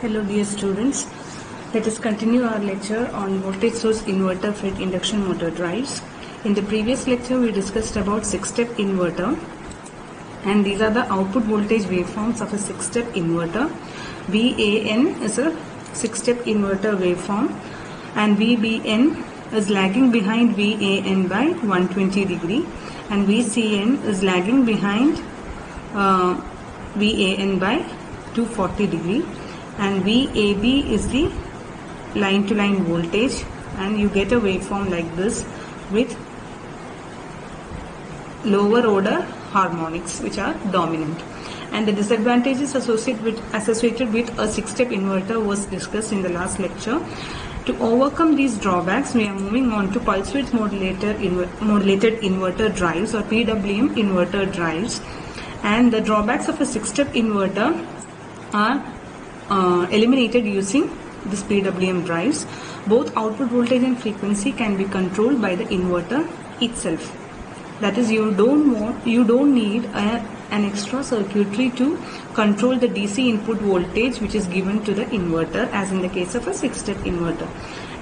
Hello dear students, let us continue our lecture on voltage source inverter fed induction motor drives. In the previous lecture we discussed about 6-step inverter, and these are the output voltage waveforms of a 6-step inverter. VAN is a 6-step inverter waveform and VBN is lagging behind VAN by 120 degree and VCN is lagging behind VAN by 240 degree. And VAB is the line to line voltage, and you get a waveform like this with lower order harmonics which are dominant. And the disadvantages associated with a 6-step inverter was discussed in the last lecture. To overcome these drawbacks, we are moving on to pulse width modulated inverter drives or PWM inverter drives. And the drawbacks of a 6-step inverter are eliminated using this PWM drives. Both output voltage and frequency can be controlled by the inverter itself. That is, you don't need an extra circuitry to control the DC input voltage which is given to the inverter, as in the case of a 6-step inverter.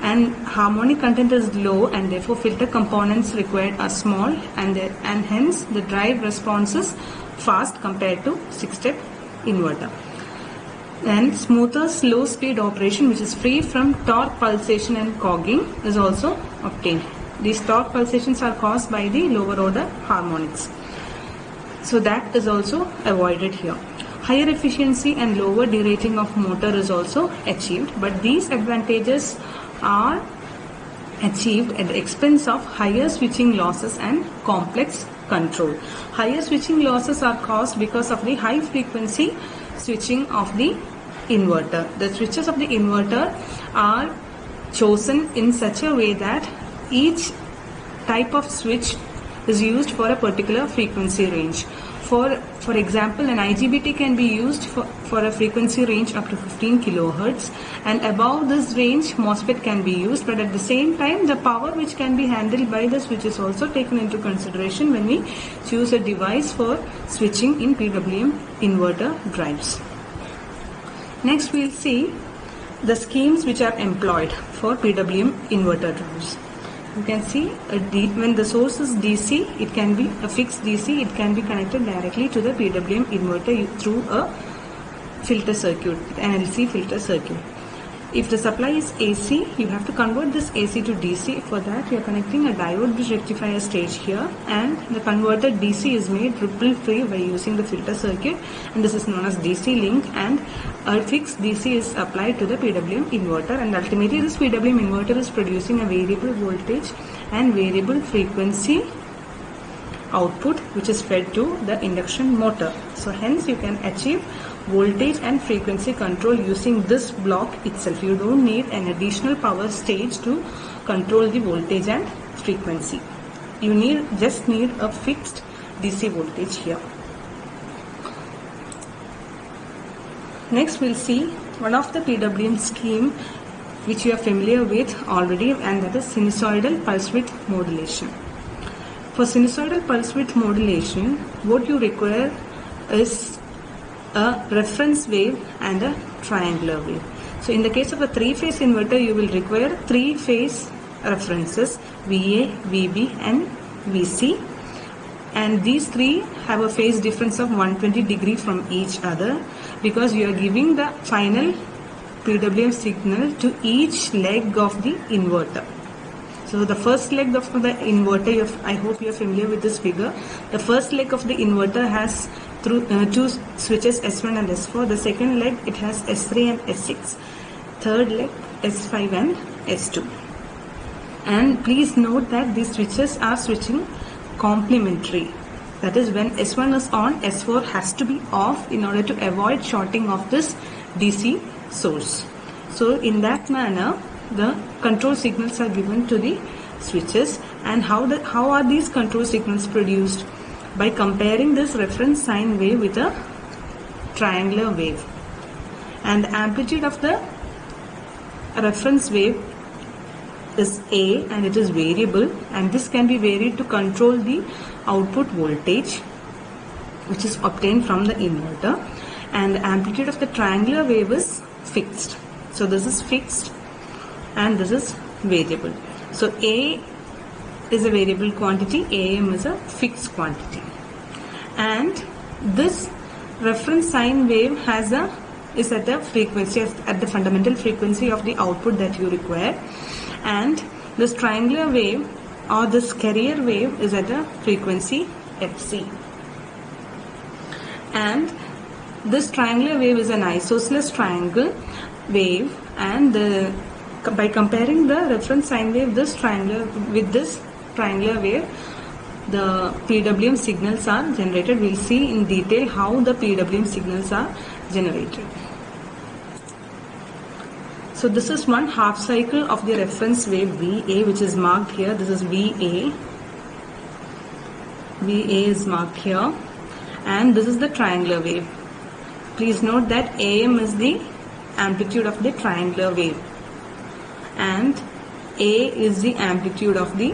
And harmonic content is low, and therefore filter components required are small, and hence the drive response is fast compared to 6-step inverter. And smoother slow speed operation which is free from torque pulsation and cogging is also obtained. These torque pulsations are caused by the lower order harmonics, so that is also avoided here. Higher efficiency and lower derating of motor is also achieved, but these advantages are achieved at the expense of higher switching losses and complex control. Higher switching losses are caused because of the high frequency switching of the inverter. The switches of the inverter are chosen in such a way that each type of switch is used for a particular frequency range. For example, an IGBT can be used for a frequency range up to 15 kilohertz, and above this range MOSFET can be used, but at the same time the power which can be handled by the switch is also taken into consideration when we choose a device for switching in PWM inverter drives. Next we will see the schemes which are employed for PWM inverter drives. You can see when the source is DC, it can be a fixed DC, it can be connected directly to the PWM inverter through a filter circuit, an LC filter circuit. If the supply is AC, you have to convert this AC to DC. For that, you are connecting a diode bridge rectifier stage here, and the converted DC is made ripple free by using the filter circuit, and this is known as DC link, and a fixed DC is applied to the PWM inverter, and ultimately this PWM inverter is producing a variable voltage and variable frequency output which is fed to the induction motor. So hence you can achieve voltage and frequency control using this block itself. You don't need an additional power stage to control the voltage and frequency. You just need a fixed DC voltage here. Next we'll see one of the PWM scheme which you are familiar with already, and that is sinusoidal pulse width modulation. For sinusoidal pulse width modulation, what you require is a reference wave and a triangular wave. So in the case of a 3-phase inverter, you will require 3-phase references VA, VB and VC, and these three have a phase difference of 120 degree from each other, because you are giving the final PWM signal to each leg of the inverter. So the first leg of the inverter, I hope you are familiar with this figure. The first leg of the inverter has two switches S1 and S4. The second leg, it has S3 and S6. Third leg, S5 and S2. And please note that these switches are switching complementary. That is, when S1 is on, S4 has to be off in order to avoid shorting of this DC source. So in that manner, the control signals are given to the switches. And how are these control signals produced? By comparing this reference sine wave with a triangular wave. And the amplitude of the reference wave is A, and it is variable, and this can be varied to control the output voltage which is obtained from the inverter. and the amplitude of the triangular wave is fixed. So this is fixed and this is variable. So A is a variable quantity, AM is a fixed quantity. And this reference sine wave is at the frequency, at the fundamental frequency of the output that you require, and this triangular wave or this carrier wave is at a frequency Fc. And this triangular wave is an isosceles triangle wave, and by comparing the reference sine wave this triangular wave, the PWM signals are generated. We'll see in detail how the PWM signals are generated. So this is one half cycle of the reference wave VA, which is marked here. This is VA. VA is marked here, and this is the triangular wave. Please note that AM is the amplitude of the triangular wave and A is the amplitude of the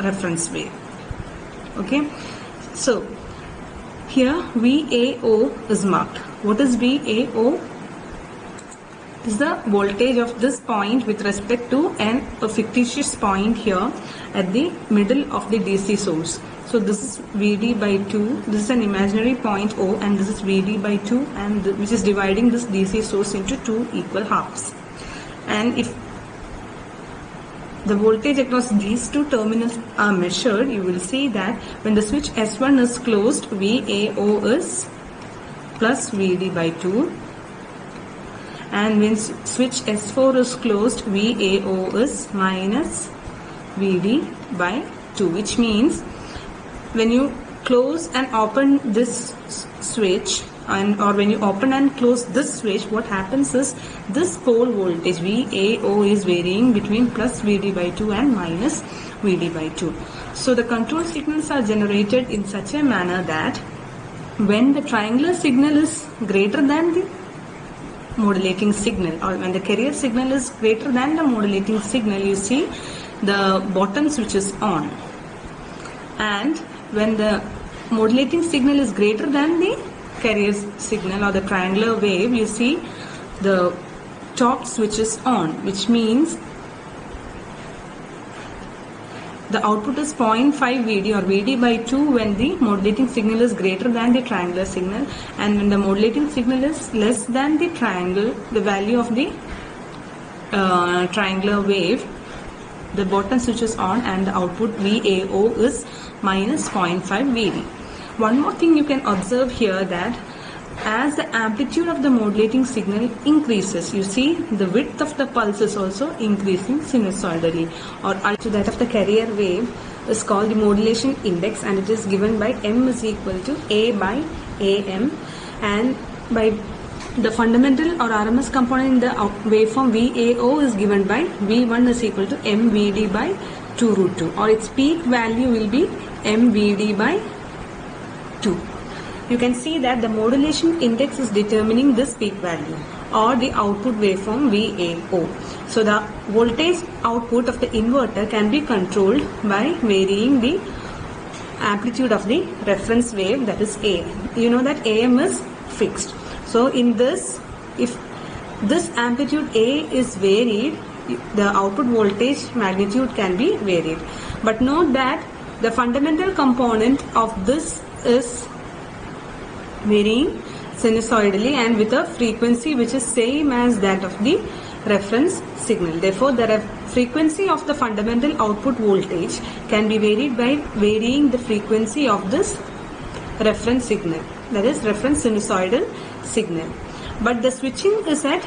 reference wave. Okay, so here VAO is marked. What is VAO? Is the voltage of this point with respect to a fictitious point here at the middle of the DC source. So this is VD by 2, this is an imaginary point O, and this is VD by 2, and which is dividing this DC source into two equal halves. And if the voltage across these two terminals are measured, you will see that when the switch S1 is closed, VAO is plus VD by 2, and when switch S4 is closed, VAO is minus VD by 2, which means when you close and open this switch, or when you open and close this switch, what happens is this pole voltage VAO is varying between plus VD by 2 and minus VD by 2. So the control signals are generated in such a manner that when the triangular signal is greater than the modulating signal, or when the carrier signal is greater than the modulating signal, you see the bottom switch is on, and when the modulating signal is greater than the carrier signal or the triangular wave, you see the top switch is on, which means the output is 0.5 VD or VD by 2 when the modulating signal is greater than the triangular signal, and when the modulating signal is less than the value of the triangular wave, the bottom switch is on and the output VAO is minus 0.5 VD. One more thing you can observe here, that as the amplitude of the modulating signal increases, you see the width of the pulse is also increasing sinusoidally, or to that of the carrier wave is called the modulation index, and it is given by M is equal to A by AM, and by the fundamental or RMS component in the waveform VAO is given by V1 is equal to MVD by 2 root 2, or its peak value will be MVD by 2. You can see that the modulation index is determining this peak value or the output waveform VAO. So the voltage output of the inverter can be controlled by varying the amplitude of the reference wave, that is A. You know that AM is fixed. So in this, if this amplitude A is varied, the output voltage magnitude can be varied. But note that the fundamental component of this is varying sinusoidally and with a frequency which is same as that of the reference signal. Therefore, the frequency of the fundamental output voltage can be varied by varying the frequency of this reference signal, that is reference sinusoidal signal. But the switching is at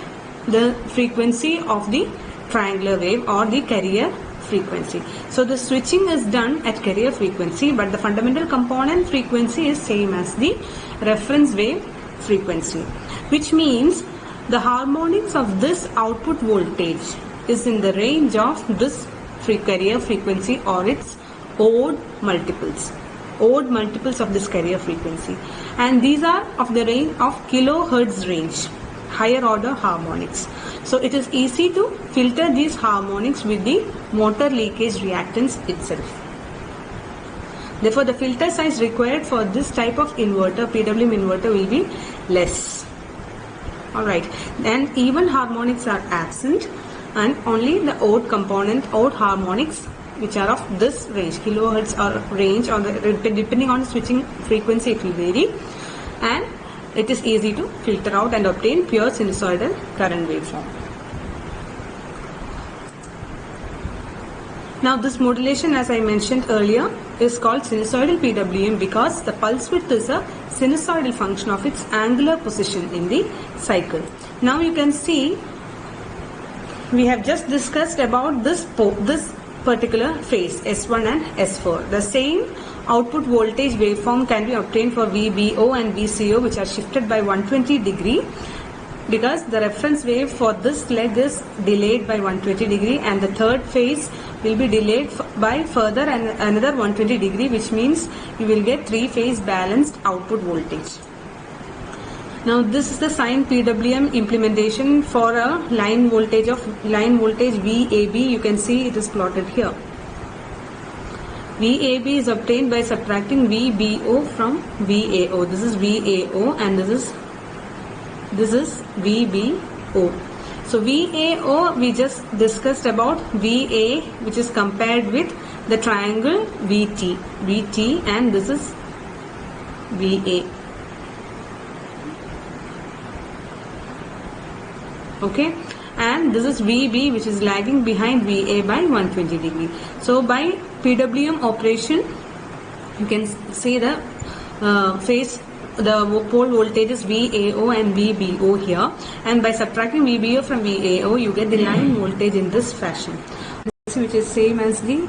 the frequency of the triangular wave or the carrier frequency. So the switching is done at carrier frequency, but the fundamental component frequency is same as the reference wave frequency, which means the harmonics of this output voltage is in the range of this carrier frequency or its odd multiples of this carrier frequency, and these are of the range of kilohertz range, higher order harmonics. So it is easy to filter these harmonics with the motor leakage reactance itself. Therefore, the filter size required for this type of inverter, PWM inverter, will be less. Alright, then even harmonics are absent, and only the odd component, odd harmonics, which are of this range, kilohertz or range, or depending on the switching frequency it will vary, and it is easy to filter out and obtain pure sinusoidal current waveform. Now this modulation, as I mentioned earlier, is called sinusoidal PWM because the pulse width is a sinusoidal function of its angular position in the cycle. Now you can see we have just discussed about this particular phase S1 and S4. The same output voltage waveform can be obtained for VBO and VCO, which are shifted by 120 degree, because the reference wave for this leg is delayed by 120 degree, and the third phase will be delayed by further another 120 degree, which means you will get three-phase balanced output voltage. Now this is the sine PWM implementation for a line voltage VAB. You can see it is plotted here. VAB is obtained by subtracting VBO from VAO. This is VAO and this is VBO. So VAO we just discussed about VA, which is compared with the triangle VT, and this is VA. Okay, and this is VB, which is lagging behind VA by 120 degree. So by PWM operation, you can see the the pole voltages VAO and VBO here, and by subtracting VBO from VAO you get the line voltage in this fashion, which is same as the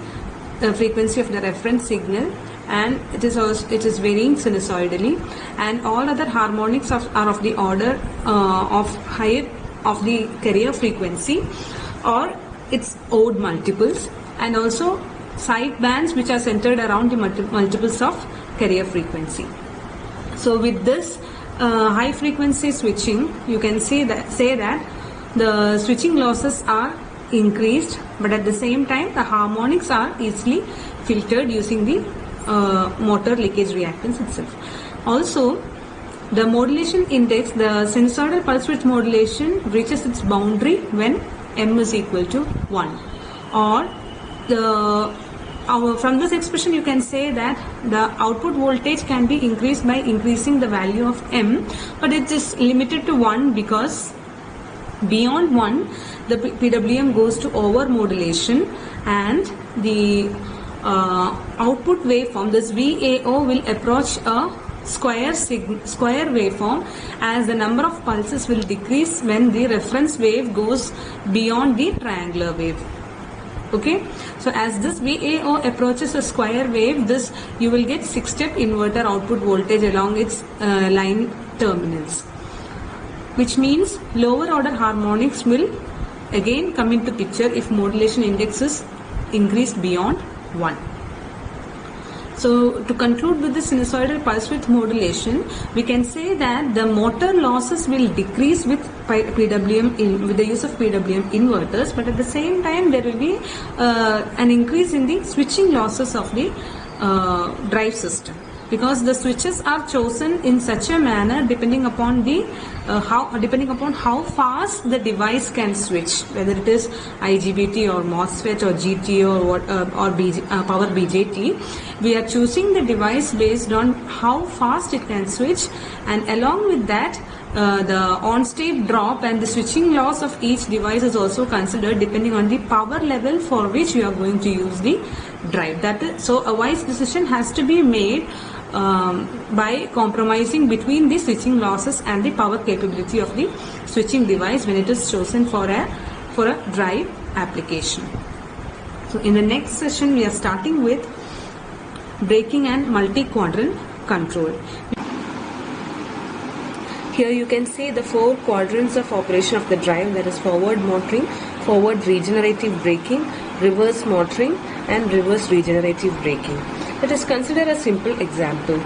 frequency of the reference signal, and it is varying sinusoidally, and all other harmonics are of the order of higher of the carrier frequency or its odd multiples, and also side bands which are centered around the multiples of carrier frequency. So with this high frequency switching, you can say that the switching losses are increased, but at the same time the harmonics are easily filtered using the motor leakage reactance itself. Also, the modulation index, the sinusoidal pulse width modulation, reaches its boundary when m is equal to 1, or from this expression you can say that the output voltage can be increased by increasing the value of m, but it is limited to 1 because beyond 1 the PWM goes to over modulation, and the output waveform, this VAO, will approach a square waveform, as the number of pulses will decrease when the reference wave goes beyond the triangular wave. Okay, so as this VAO approaches a square wave, this you will get 6-step inverter output voltage along its line terminals, which means lower order harmonics will again come into picture if modulation index is increased beyond 1. So to conclude with the sinusoidal pulse width modulation, we can say that the motor losses will decrease with with the use of PWM inverters, but at the same time there will be an increase in the switching losses of the drive system, because the switches are chosen in such a manner depending upon how fast the device can switch, whether it is IGBT or MOSFET or GT or power BJT. We are choosing the device based on how fast it can switch, and along with that the on-state drop and the switching loss of each device is also considered depending on the power level for which you are going to use the drive. So a wise decision has to be made by compromising between the switching losses and the power capability of the switching device when it is chosen for a drive application. So in the next session we are starting with braking and multi-quadrant control. Here you can see the 4 quadrants of operation of the drive, that is forward motoring, forward regenerative braking, reverse motoring and reverse regenerative braking. Let us consider a simple example.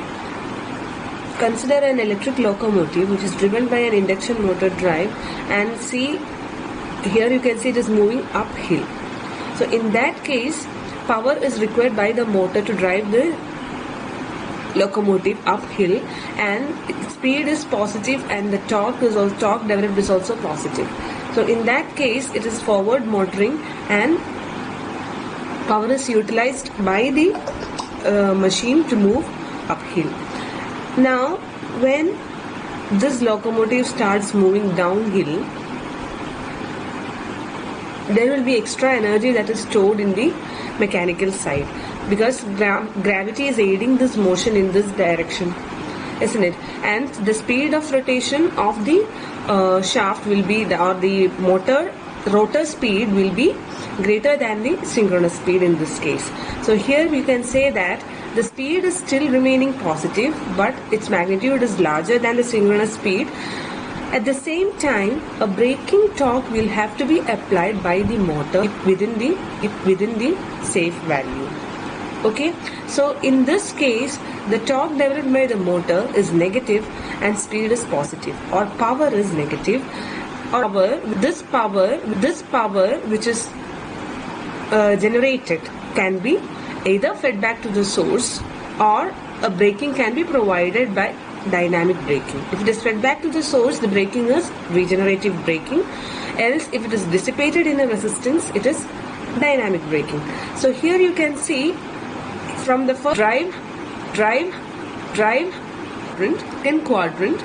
Consider an electric locomotive which is driven by an induction motor drive, and see here you can see it is moving uphill. So in that case, power is required by the motor to drive the locomotive uphill, and speed is positive and the torque developed is also positive. So in that case it is forward motoring and power is utilized by the machine to move uphill. Now when this locomotive starts moving downhill, there will be extra energy that is stored in the mechanical side, because gravity is aiding this motion in this direction, isn't it? And the speed of rotation of the shaft will be the rotor speed will be greater than the synchronous speed in this case. So here we can say that the speed is still remaining positive, but its magnitude is larger than the synchronous speed. At the same time, a braking torque will have to be applied by the motor within the safe value. Okay, so in this case, the torque developed by the motor is negative and speed is positive, or power is negative. Or this power which is generated can be either fed back to the source, or a braking can be provided by dynamic braking. If it is fed back to the source, the braking is regenerative braking. Else, if it is dissipated in a resistance, it is dynamic braking. So here you can see from the first drive, quadrant,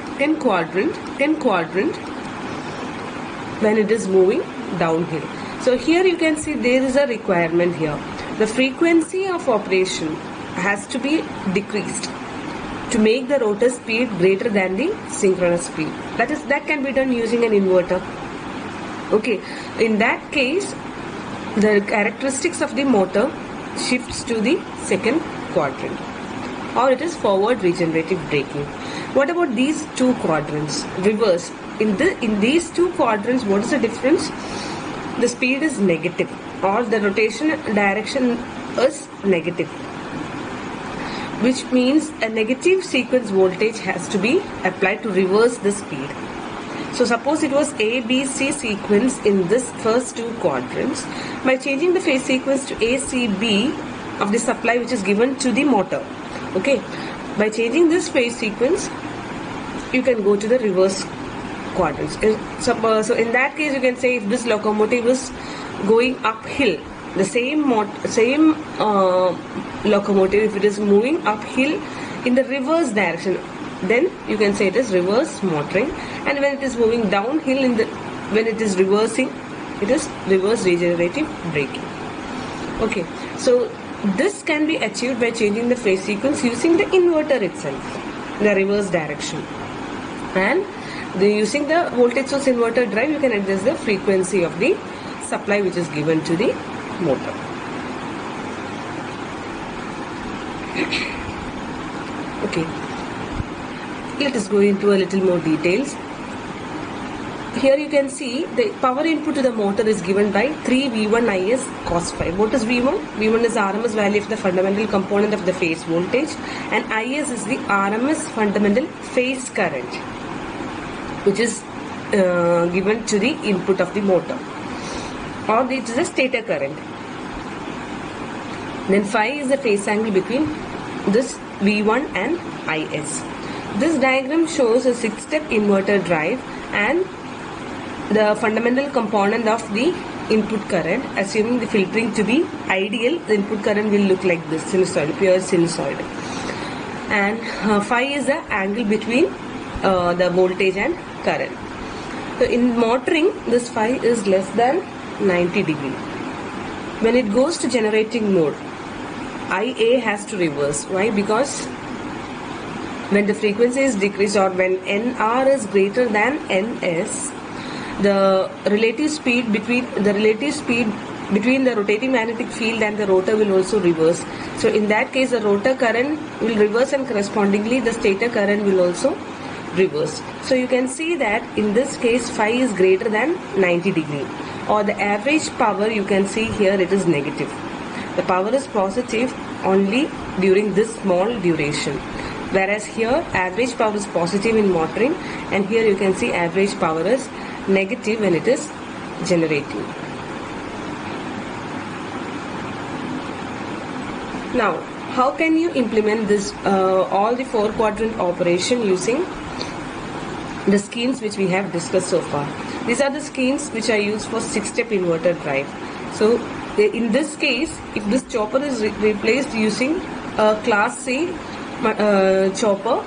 when it is moving downhill. So here you can see there is a requirement here. The frequency of operation has to be decreased to make the rotor speed greater than the synchronous speed. That can be done using an inverter. Okay, in that case, the characteristics of the motor shifts to the second quadrant, or it is forward regenerative braking. What about these two quadrants? Reverse. In these two quadrants, what is the difference? The speed is negative, or the rotation direction is negative, which means a negative sequence voltage has to be applied to reverse the speed. So suppose it was A, B, C sequence in this first two quadrants. By changing the phase sequence to A, C, B of the supply which is given to the motor, okay, by changing this phase sequence, you can go to the reverse quadrants. So in that case, you can say if this locomotive is going uphill, the same locomotive, if it is moving uphill in the reverse direction, then you can say it is reverse motoring. And when it is moving downhill, when it is reversing, it is reverse regenerative braking. Okay, so this can be achieved by changing the phase sequence using the inverter itself, the reverse direction. And using the voltage source inverter drive, you can adjust the frequency of the supply which is given to the motor. Okay, let us go into a little more details. Here you can see the power input to the motor is given by 3V1 IS cos phi. What is V1? V1 is RMS value of the fundamental component of the phase voltage, and IS is the RMS fundamental phase current, which is given to the input of the motor, or it is the stator current. Then phi is the phase angle between this V1 and IS. This diagram shows a 6-step inverter drive, and the fundamental component of the input current, assuming the filtering to be ideal, the input current will look like this, sinusoid, pure sinusoid. And phi is the angle between the voltage and current. So in motoring, this phi is less than 90 degree. When it goes to generating mode, IA has to reverse. Why? Because when the frequency is decreased, or when NR is greater than NS, the relative speed between the rotating magnetic field and the rotor will also reverse. So in that case, the rotor current will reverse, and correspondingly the stator current will also reverse. So you can see that in this case phi is greater than 90 degree, or the average power, you can see here it is negative. The power is positive only during this small duration, whereas here average power is positive in motoring, and here you can see average power is negative when it is generating. Now, how can you implement this all the 4-quadrant operation using the schemes which we have discussed so far? These are the schemes which are used for 6-step inverter drive. So in this case, if this chopper is replaced using a class C chopper,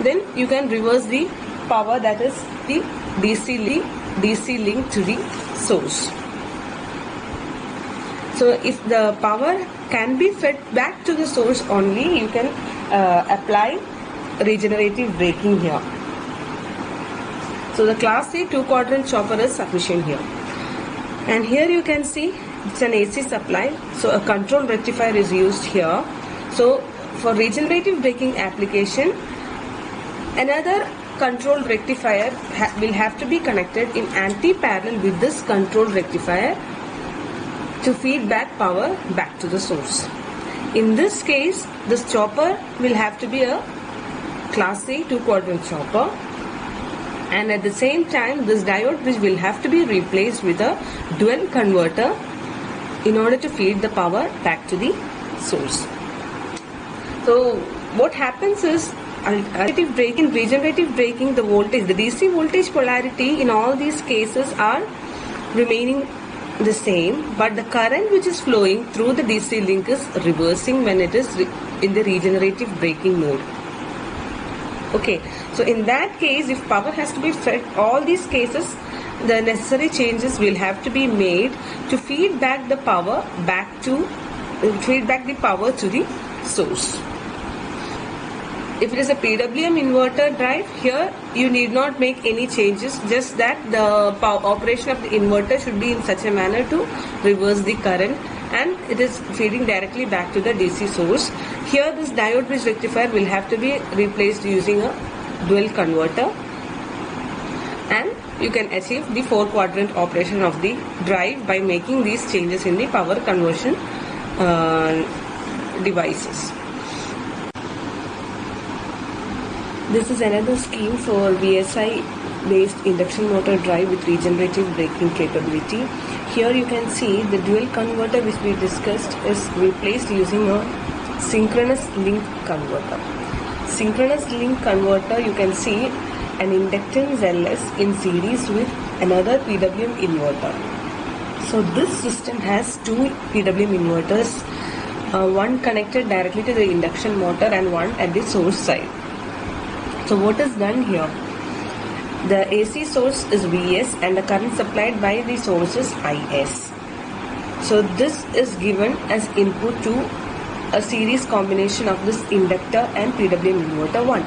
then you can reverse the power, that is the DC link to the source. So if the power can be fed back to the source only, you can apply regenerative braking here. So the class A 2-quadrant chopper is sufficient here. And here you can see it's an AC supply. So a control rectifier is used here. So for regenerative braking application, another control rectifier will have to be connected in anti-parallel with this control rectifier to feed back power back to the source. In this case, this chopper will have to be a class A 2-quadrant chopper, and at the same time this diode bridge will have to be replaced with a dual converter in order to feed the power back to the source. So what happens is, regenerative braking, the voltage, the DC voltage polarity in all these cases are remaining the same, but the current which is flowing through the DC link is reversing when it is in the regenerative braking mode. Okay, so in that case, if power has to be fed, all these cases the necessary changes will have to be made to feed back the power to the source. If it is a PWM inverter drive, here you need not make any changes, just that the operation of the inverter should be in such a manner to reverse the current, and it is feeding directly back to the DC source. Here this diode bridge rectifier will have to be replaced using a dual converter, and you can achieve the 4-quadrant operation of the drive by making these changes in the power conversion devices. This is another scheme for VSI based induction motor drive with regenerative braking capability. Here you can see the dual converter which we discussed is replaced using a synchronous link converter. Synchronous link converter, you can see an inductance LS in series with another PWM inverter. So this system has 2 PWM inverters, one connected directly to the induction motor and one at the source side. So what is done here? The AC source is Vs and the current supplied by the source is Is. So this is given as input to a series combination of this inductor and PWM inverter 1.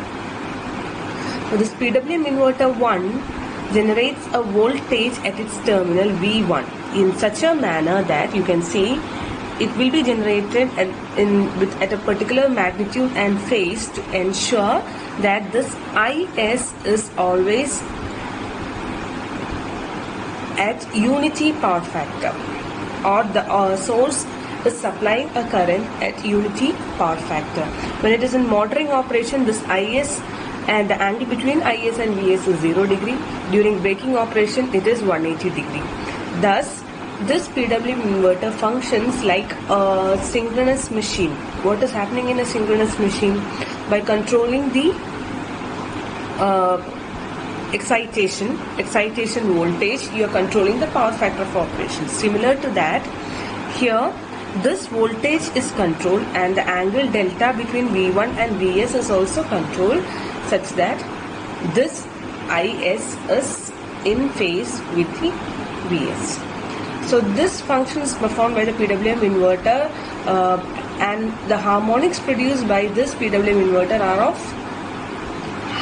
So this PWM inverter 1 generates a voltage at its terminal V1 in such a manner that you can see it will be generated at a particular magnitude and phase to ensure that this Is is always at unity power factor, or the source is supplying a current at unity power factor. When it is in motoring operation, this Is and the angle between Is and Vs is 0 degree. During braking operation, it is 180 degree. Thus, this PWM inverter functions like a synchronous machine. What is happening in a synchronous machine? By controlling the excitation voltage, you are controlling the power factor of operation. Similar to that, here this voltage is controlled and the angle delta between V1 and Vs is also controlled, such that this Is is in phase with the Vs. So this function is performed by the PWM inverter, and the harmonics produced by this PWM inverter are of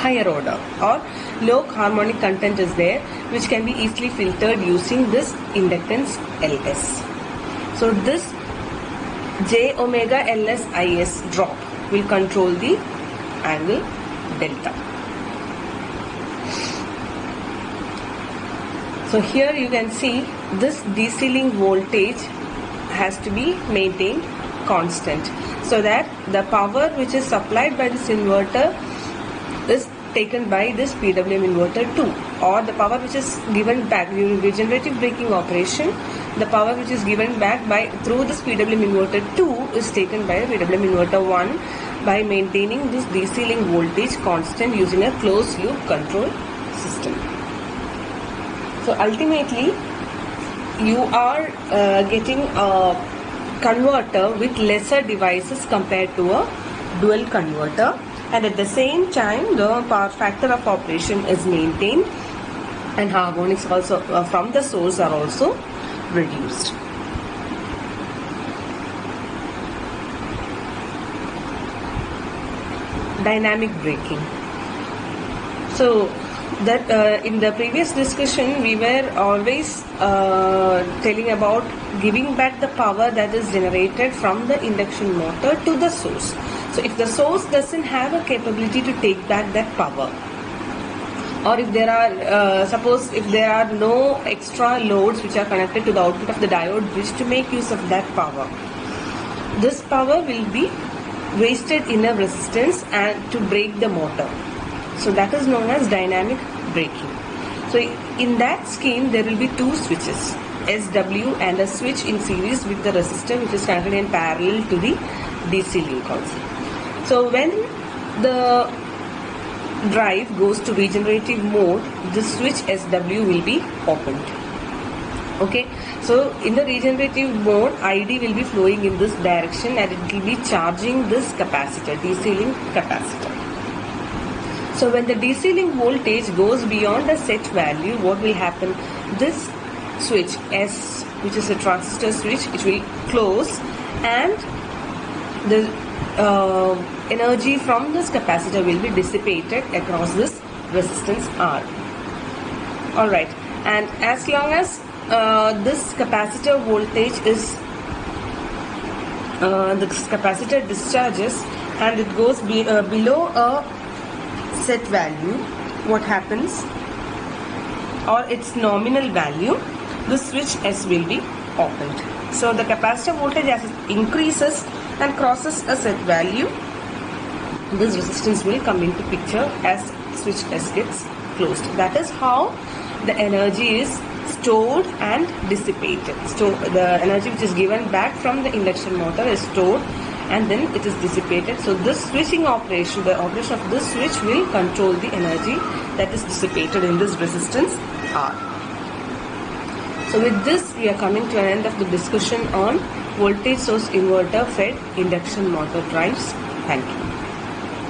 higher order, or low harmonic content is there, which can be easily filtered using this inductance Ls. So this J omega Ls Is drop will control the angle delta. So here you can see this DC link voltage has to be maintained constant, so that the power which is supplied by this inverter is taken by this PWM inverter 2. or the power which is given back during regenerative braking operation, the power which is given back by through this PWM inverter 2 is taken by the PWM inverter 1 by maintaining this DC link voltage constant using a closed loop control system. So ultimately you are getting a converter with lesser devices compared to a dual converter, and at the same time the power factor of operation is maintained and harmonics also from the source are also reduced. Dynamic braking. So that in the previous discussion we were always telling about giving back the power that is generated from the induction motor to the source. So if the source doesn't have a capability to take back that power, or if there are suppose if there are no extra loads which are connected to the output of the diode bridge to make use of that power, this power will be wasted in a resistance and to break the motor. So that is known as dynamic braking. So in that scheme there will be two switches, SW, and a switch in series with the resistor which is connected in parallel to the DC link also. So when the drive goes to regenerative mode, the switch SW will be opened. Okay, so in the regenerative mode, ID will be flowing in this direction and it will be charging this capacitor, DC link capacitor. So when the DC link voltage goes beyond a set value, what will happen? This switch S, which is a transistor switch, it will close and the energy from this capacitor will be dissipated across this resistance R. Alright, and as long as this capacitor voltage is this capacitor discharges and it goes below a set value, what happens, or its nominal value, the switch S will be opened. So the capacitor voltage as it increases and crosses a set value, this resistance will come into picture as switch S gets closed. That is how the energy is stored and dissipated. So the energy which is given back from the induction motor is stored and then it is dissipated. So this switching operation, the operation of this switch will control the energy that is dissipated in this resistance R. So with this we are coming to an end of the discussion on voltage source inverter fed induction motor drives. Thank you.